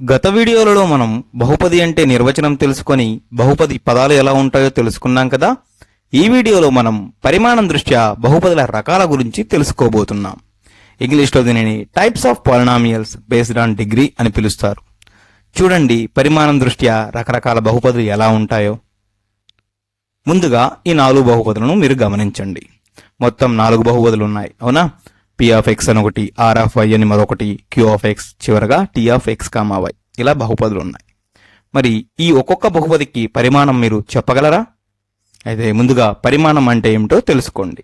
గత వీడియోలలో మనం బహుపది అంటే నిర్వచనం తెలుసుకొని బహుపది పదాలు ఎలా ఉంటాయో తెలుసుకున్నాం కదా. ఈ వీడియోలో మనం పరిమాణం దృష్ట్యా బహుపదుల రకాల గురించి తెలుసుకోబోతున్నాం. ఇంగ్లీష్లో దీనిని types of polynomials based on degree అని పిలుస్తారు. చూడండి పరిమాణం దృష్ట్యా రకరకాల బహుపదులు ఎలా ఉంటాయో. ముందుగా ఈ 4 బహుపదులను మీరు గమనించండి. మొత్తం 4 బహుపదులు ఉన్నాయి, అవునా? పి ఆఫ్ ఎక్స్ అని ఒకటి, ఆర్ ఆఫ్ వై అని మరొకటి, క్యూ ఆఫ్ ఎక్స్, చివరగా T of X comma Y, ఇలా బహుపదులు ఉన్నాయి. మరి ఈ ఒక్కొక్క బహుపదికి పరిమాణం మీరు చెప్పగలరా? అయితే ముందుగా పరిమాణం అంటే ఏమిటో తెలుసుకోండి.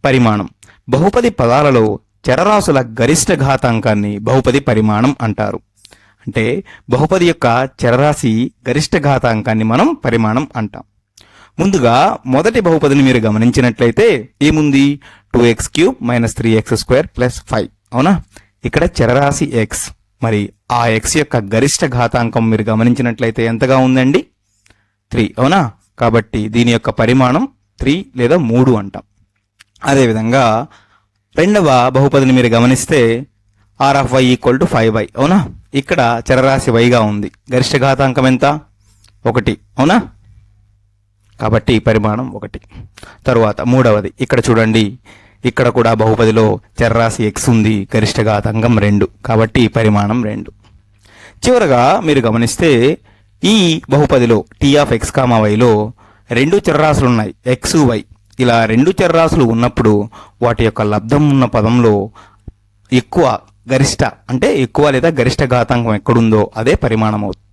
పరిమాణం బహుపది పదాలలో చరరాశుల గరిష్ట ఘాతాంకాన్ని బహుపది పరిమాణం అంటారు. అంటే బహుపది యొక్క చరరాశి గరిష్ట ఘాతాంకాన్ని మనం పరిమాణం అంటాం. ముందుగా మొదటి బహుపదిని మీరు గమనించినట్లయితే ఏముంది? 2x³ - 3x² + 5, అవునా? ఇక్కడ చరరాశి x, మరి ఆ x యొక్క గరిష్ట ఘాతాంకం మీరు గమనించినట్లయితే ఎంతగా ఉందండి? 3, అవునా? కాబట్టి దీని యొక్క పరిమాణం 3 లేదా 3 అంటాం. అదేవిధంగా రెండవ బహుపదిని మీరు గమనిస్తే r ఆఫ్ y = 5y, అవునా? ఇక్కడ చరరాశి yగా ఉంది, గరిష్ట ఘాతాంకం ఎంత? 1, అవునా? కాబట్టి పరిమాణం 1. తరువాత మూడవది ఇక్కడ చూడండి, ఇక్కడ కూడా బహుపదిలో చరరాశి x ఉంది, గరిష్ట ఘాతాంకం 2, కాబట్టి పరిమాణం 2. చివరగా మీరు గమనిస్తే ఈ బహుపదిలో టీ ఆఫ్ ఎక్స్ కామా వైలో 2 చరరాశులు ఉన్నాయి, x y. ఇలా 2 చరరాశులు ఉన్నప్పుడు వాటి యొక్క లబ్ధం ఉన్న పదంలో ఎక్కువ గరిష్ట అంటే ఎక్కువ లేదా గరిష్ట ఘాతాంకం ఎక్కడుందో అదే పరిమాణం అవుతుంది.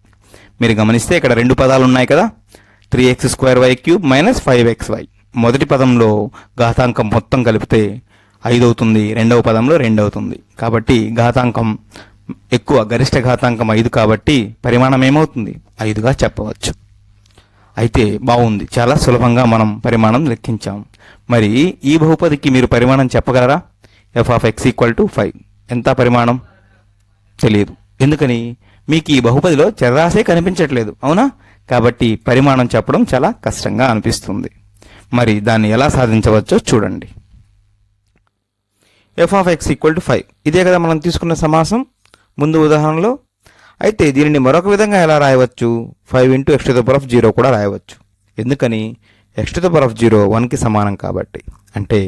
మీరు గమనిస్తే ఇక్కడ 2 పదాలు ఉన్నాయి కదా, 3x² y³ - 5xy. మొదటి పదంలో ఘాతాంకం మొత్తం కలిపితే 5 అవుతుంది, రెండవ పదంలో 2 అవుతుంది. కాబట్టి ఘాతాంకం ఎక్కువ, గరిష్ట ఘాతాంకం 5 కాబట్టి పరిమాణం ఏమవుతుంది? 5గా చెప్పవచ్చు. అయితే బాగుంది, చాలా సులభంగా మనం పరిమాణం లెక్కించాం. మరి ఈ బహుపదికి మీరు పరిమాణం చెప్పగలరా? f(x) = 5. ఎంత పరిమాణం? తెలియదు. ఎందుకని? మీకు ఈ బహుపదిలో చరరాశే కనిపించట్లేదు, అవునా? కాబట్టి పరిమాణం చెప్పడం చాలా కష్టంగా అనిపిస్తుంది. మరి దాన్ని ఎలా సాధించవచ్చో చూడండి. f(x) = 5, ఇదే కదా మనం తీసుకున్న సమాసం ముందు ఉదాహరణలో. అయితే దీనిని మరొక విధంగా ఎలా రాయవచ్చు? 5 × x⁻0 కూడా రాయవచ్చు. ఎందుకని? x⁻0 1కి సమానం కాబట్టి. అంటే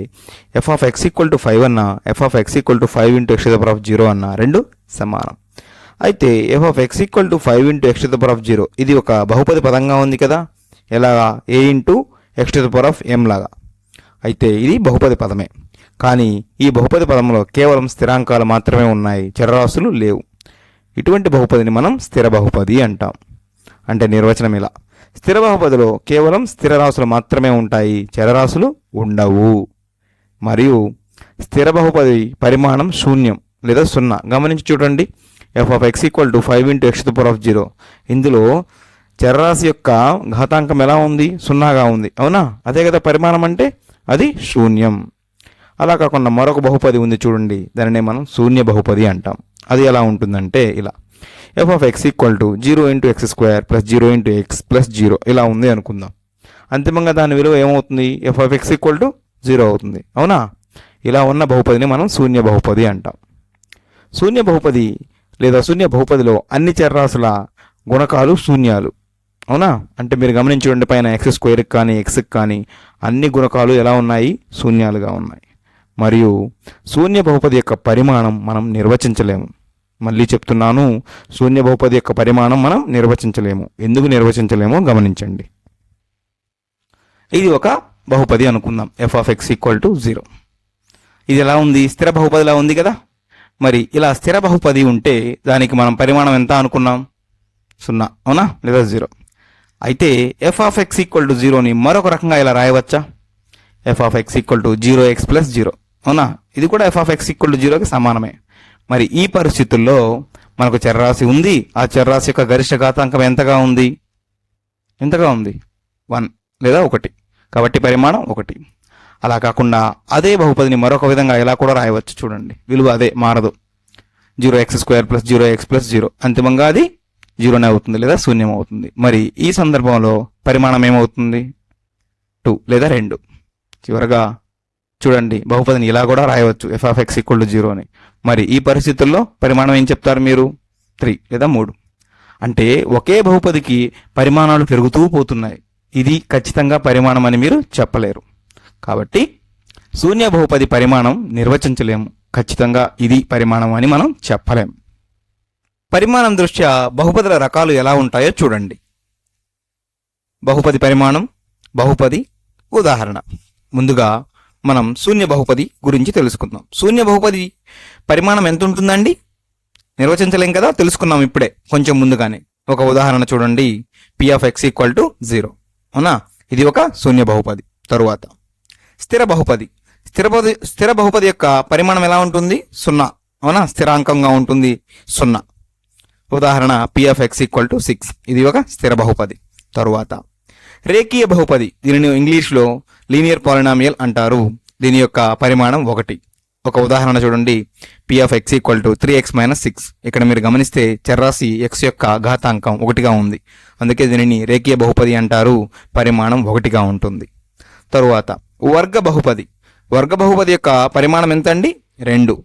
f(x) = 5 అన్న f(x) = 5 × x⁻0 అన్న రెండు సమానం. అయితే f(x) = 5 × x⁻0 ఇది ఒక బహుపది పదంగా ఉంది కదా, ఎలాగా? a × x⁻m లాగా. అయితే ఇది బహుపది పదమే, కానీ ఈ బహుపది పదంలో కేవలం స్థిరాంకాలు మాత్రమే ఉన్నాయి, చరరాశులు లేవు. ఇటువంటి బహుపదిని మనం స్థిర బహుపది అంటాం. అంటే నిర్వచనం ఇలా: స్థిర బహుపదిలో కేవలం స్థిర రాశులు మాత్రమే ఉంటాయి, చరరాశులు ఉండవు. మరియు స్థిర బహుపది పరిమాణం శూన్యం లేదా 0. గమనించి చూడండి, f(x) = 5 × x⁻0. ఇందులో చరరాశి యొక్క ఘాతాంకం ఎలా ఉంది? 0గా ఉంది, అవునా? అదే కదా పరిమాణం అంటే, అది శూన్యం. అలా కాకుండా మరొక బహుపది ఉంది చూడండి, దానినే మనం శూన్య బహుపది అంటాం. అది ఎలా ఉంటుందంటే ఇలా: f(x) = 0 × x² + 0 × x + 0 ఇలా ఉంది అనుకుందాం. అంతిమంగా దాని విలువ ఏమవుతుంది? f(x) = 0 అవుతుంది, అవునా? ఇలా ఉన్న బహుపదిని మనం శూన్య బహుపది అంటాం. శూన్య బహుపది లేదా శూన్య బహుపదిలో అన్ని చరరాశుల గుణకాలు శూన్యాలు, అవునా? అంటే మీరు గమనించండి, పైన x² కానీ xకి కానీ అన్ని గుణకాలు ఎలా ఉన్నాయి? శూన్యాలుగా ఉన్నాయి. మరియు శూన్య బహుపది యొక్క పరిమాణం మనం నిర్వచించలేము. మళ్ళీ చెప్తున్నాను, శూన్య బహుపది యొక్క పరిమాణం మనం నిర్వచించలేము. ఎందుకు నిర్వచించలేమో గమనించండి. ఇది ఒక బహుపది అనుకుందాం, f(x) = 0. ఇది ఎలా ఉంది? స్థిర బహుపదిలా ఉంది కదా. మరి ఇలా స్థిర బహుపది ఉంటే దానికి మనం పరిమాణం ఎంత అనుకున్నాం? 0, అవునా? లేదా 0. అయితే f(x) = 0ని మరొక రకంగా ఇలా రాయవచ్చా? f(x) = 0x + 0, అవునా? ఇది కూడా f(x) = 0కి సమానమే. మరి ఈ పరిస్థితుల్లో మనకు చరరాశి ఉంది, ఆ చరరాశి యొక్క గరిష్ట ఘాతాంకం ఎంతగా ఉంది? 1 లేదా 1, కాబట్టి పరిమాణం 1. అలా కాకుండా అదే బహుపదిని మరొక విధంగా ఎలా కూడా రాయవచ్చు చూడండి, విలువ అదే మారదు, 0x² + 0x + 0. అంతిమంగా అది 0నే అవుతుంది లేదా శూన్యం అవుతుంది. మరి ఈ సందర్భంలో పరిమాణం ఏమవుతుంది? 2 లేదా 2. చివరగా చూడండి, బహుపదిని ఇలా కూడా రాయవచ్చు, f(x) = 0 అని. మరి ఈ పరిస్థితుల్లో పరిమాణం ఏం చెప్తారు మీరు? 3 లేదా 3. అంటే ఒకే బహుపదికి పరిమాణాలు పెరుగుతూ పోతున్నాయి. ఇది ఖచ్చితంగా పరిమాణం అని మీరు చెప్పలేరు. కాబట్టి శూన్య బహుపది పరిమాణం నిర్వచించలేము. ఖచ్చితంగా ఇది పరిమాణం అని మనం చెప్పలేము. పరిమాణం దృష్ట్యా బహుపదుల రకాలు ఎలా ఉంటాయో చూడండి. బహుపది పరిమాణం, బహుపది ఉదాహరణ. ముందుగా మనం శూన్య బహుపది గురించి తెలుసుకుందాం. శూన్య బహుపది పరిమాణం ఎంత ఉంటుందండి? నిర్వచించలేం కదా, తెలుసుకున్నాం ఇప్పుడే కొంచెం ముందుగానే. ఒక ఉదాహరణ చూడండి, p(x) = 0. అవునా, ఇది ఒక శూన్య బహుపది. తరువాత స్థిర బహుపది. స్థిర బహుపది యొక్క పరిమాణం ఎలా ఉంటుంది? 0. అవునా, స్థిరాంకంగా ఉంటుంది 0. ఉదాహరణ p(x) = 6. ఇది ఒక స్థిర బహుపది. తరువాత రేఖీయ బహుపది. దీనిని ఇంగ్లీష్లో లీనియర్ పాలినామియల్ అంటారు. దీని యొక్క పరిమాణం 1. ఒక ఉదాహరణ చూడండి, p(x) = 3x - 6. ఇక్కడ మీరు గమనిస్తే చర్రాశి x యొక్క ఘాతాంకం 1గా ఉంది. అందుకే దీనిని రేఖీయ బహుపది అంటారు. పరిమాణం 1గా ఉంటుంది. తరువాత వర్గ బహుపది. వర్గ బహుపది యొక్క పరిమాణం ఎంత అండి? 2.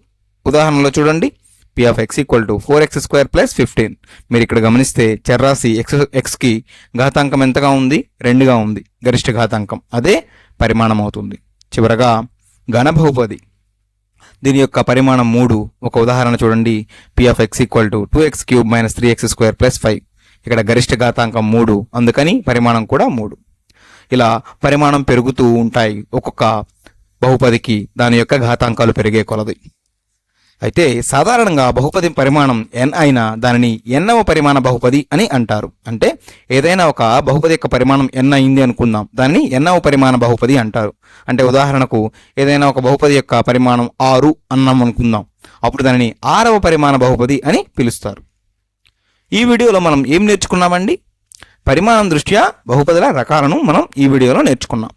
ఉదాహరణలో చూడండి, p(x) = 4x² + 15. మీరు ఇక్కడ గమనిస్తే చర్రాశి xకి ఘాతాంకం ఎంతగా ఉంది? 2గా ఉంది. గరిష్ట ఘాతాంకం అదే పరిమాణం అవుతుంది. చివరగా ఘన బహుపది. దీని యొక్క పరిమాణం 3. ఒక ఉదాహరణ చూడండి, p(x) = 2x³ - 3x² + 5. ఇక్కడ గరిష్ట ఘాతాంకం 3, అందుకని పరిమాణం కూడా 3. ఇలా పరిమాణం పెరుగుతూ ఉంటాయి ఒక్కొక్క బహుపదికి దాని యొక్క ఘాతాంకాలు పెరిగే కొలది. అయితే సాధారణంగా బహుపది పరిమాణం n అయినా దానిని nవ పరిమాణ బహుపది అని అంటారు. అంటే ఏదైనా ఒక బహుపది యొక్క పరిమాణం n అయింది అనుకుందాం, దానిని nవ పరిమాణ బహుపది అంటారు. అంటే ఉదాహరణకు ఏదైనా ఒక బహుపది యొక్క పరిమాణం 6 అన్నాం అనుకుందాం, అప్పుడు దానిని 6వ పరిమాణ బహుపది అని పిలుస్తారు. ఈ వీడియోలో మనం ఏం నేర్చుకున్నామండి? పరిమాణం దృష్ట్యా బహుపదుల రకాలను మనం ఈ వీడియోలో నేర్చుకున్నాం.